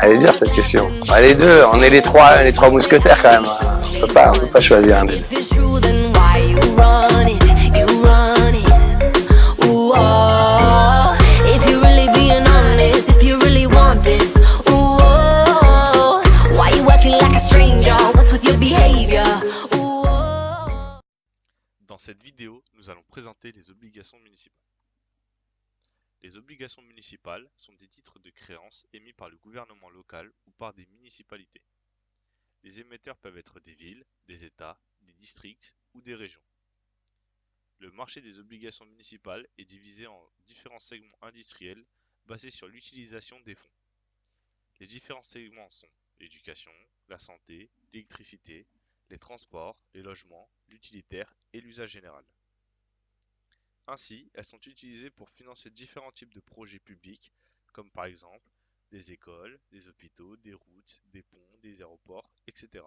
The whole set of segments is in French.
Elle est dure cette question. Bah, les deux, on est les trois mousquetaires quand même. On peut pas choisir un des deux. If it's true, then why you running? You running? Ooh, oh. If you're really being honest, if you really want this, ooh, oh. Why you acting like a stranger? What's with your behavior? Ooh, oh. Dans cette vidéo, nous allons présenter les obligations municipales. Les obligations municipales sont des titres de créance émis par le gouvernement local ou par des municipalités. Les émetteurs peuvent être des villes, des États, des districts ou des régions. Le marché des obligations municipales est divisé en différents segments industriels basés sur l'utilisation des fonds. Les différents segments sont l'éducation, la santé, l'électricité, les transports, les logements, l'utilitaire et l'usage général. Ainsi, elles sont utilisées pour financer différents types de projets publics, comme par exemple des écoles, des hôpitaux, des routes, des ponts, des aéroports, etc.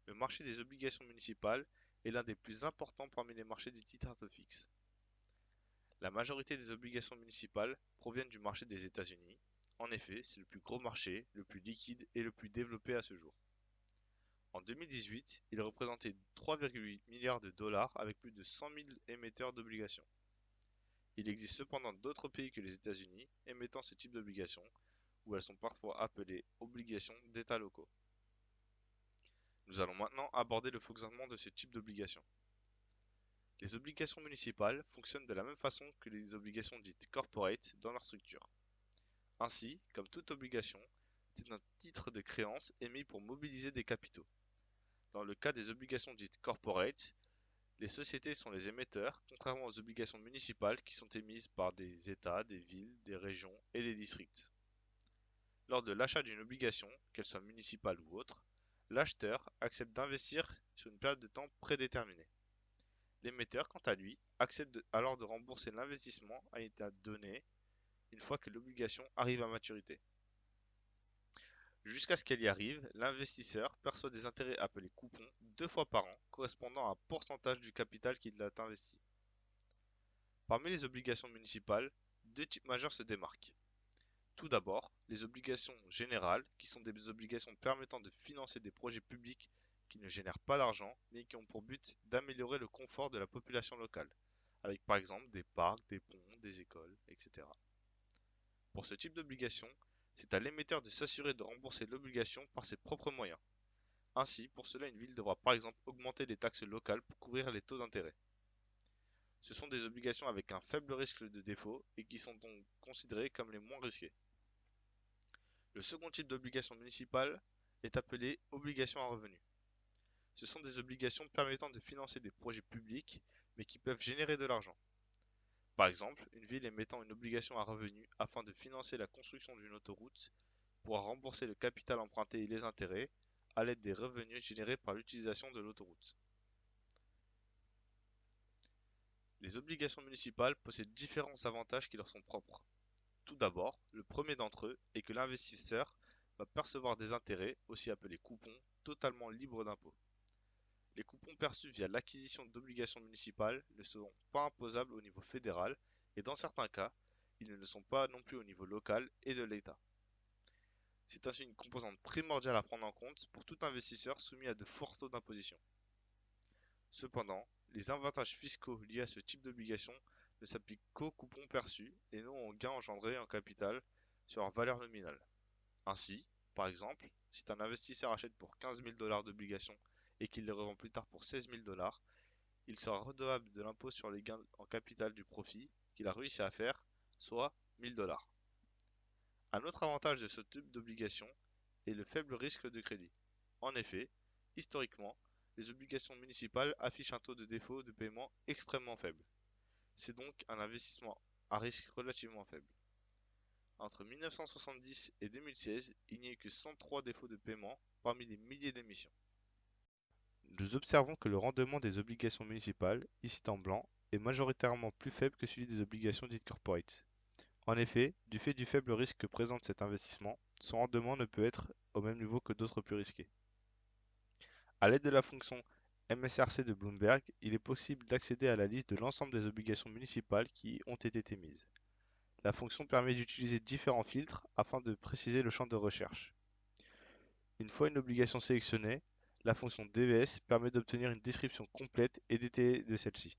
Le marché des obligations municipales est l'un des plus importants parmi les marchés des titres à taux fixe. La majorité des obligations municipales proviennent du marché des États-Unis. En effet, c'est le plus gros marché, le plus liquide et le plus développé à ce jour. En 2018, il représentait 3,8 milliards de dollars avec plus de 100 000 émetteurs d'obligations. Il existe cependant d'autres pays que les États-Unis émettant ce type d'obligations, où elles sont parfois appelées obligations d'États locaux. Nous allons maintenant aborder le fonctionnement de ce type d'obligations. Les obligations municipales fonctionnent de la même façon que les obligations dites corporate dans leur structure. Ainsi, comme toute obligation, c'est un titre de créance émis pour mobiliser des capitaux. Dans le cas des obligations dites corporate, les sociétés sont les émetteurs, contrairement aux obligations municipales qui sont émises par des États, des villes, des régions et des districts. Lors de l'achat d'une obligation, qu'elle soit municipale ou autre, l'acheteur accepte d'investir sur une période de temps prédéterminée. L'émetteur, quant à lui, accepte alors de rembourser l'investissement à une étape donnée une fois que l'obligation arrive à maturité. Jusqu'à ce qu'elle y arrive, l'investisseur perçoit des intérêts appelés coupons 2 fois par an, correspondant à un pourcentage du capital qu'il a investi. Parmi les obligations municipales, deux types majeurs se démarquent. Tout d'abord, les obligations générales, qui sont des obligations permettant de financer des projets publics qui ne génèrent pas d'argent, mais qui ont pour but d'améliorer le confort de la population locale, avec par exemple des parcs, des ponts, des écoles, etc. Pour ce type d'obligation, c'est à l'émetteur de s'assurer de rembourser l'obligation par ses propres moyens. Ainsi, pour cela, une ville devra par exemple augmenter les taxes locales pour couvrir les taux d'intérêt. Ce sont des obligations avec un faible risque de défaut et qui sont donc considérées comme les moins risquées. Le second type d'obligation municipale est appelé obligation à revenu. Ce sont des obligations permettant de financer des projets publics mais qui peuvent générer de l'argent. Par exemple, une ville émettant une obligation à revenu afin de financer la construction d'une autoroute pourra rembourser le capital emprunté et les intérêts à l'aide des revenus générés par l'utilisation de l'autoroute. Les obligations municipales possèdent différents avantages qui leur sont propres. Tout d'abord, le premier d'entre eux est que l'investisseur va percevoir des intérêts, aussi appelés coupons, totalement libres d'impôts. Les coupons perçus via l'acquisition d'obligations municipales ne seront pas imposables au niveau fédéral et dans certains cas, ils ne le sont pas non plus au niveau local et de l'État. C'est ainsi une composante primordiale à prendre en compte pour tout investisseur soumis à de forts taux d'imposition. Cependant, les avantages fiscaux liés à ce type d'obligation ne s'appliquent qu'aux coupons perçus et non aux gains engendrés en capital sur leur valeur nominale. Ainsi, par exemple, si un investisseur achète pour 15 000 dollars d'obligations et qu'il les revend plus tard pour 16 000 dollars, il sera redevable de l'impôt sur les gains en capital du profit qu'il a réussi à faire, soit 1 000 dollars. Un autre avantage de ce type d'obligation est le faible risque de crédit. En effet, historiquement, les obligations municipales affichent un taux de défaut de paiement extrêmement faible. C'est donc un investissement à risque relativement faible. Entre 1970 et 2016, il n'y a eu que 103 défauts de paiement parmi les milliers d'émissions. Nous observons que le rendement des obligations municipales, ici en blanc, est majoritairement plus faible que celui des obligations dites corporate. En effet, du fait du faible risque que présente cet investissement, son rendement ne peut être au même niveau que d'autres plus risqués. À l'aide de la fonction MSRC de Bloomberg, il est possible d'accéder à la liste de l'ensemble des obligations municipales qui ont été émises. La fonction permet d'utiliser différents filtres afin de préciser le champ de recherche. Une fois une obligation sélectionnée, la fonction DVS permet d'obtenir une description complète et détaillée de celle-ci.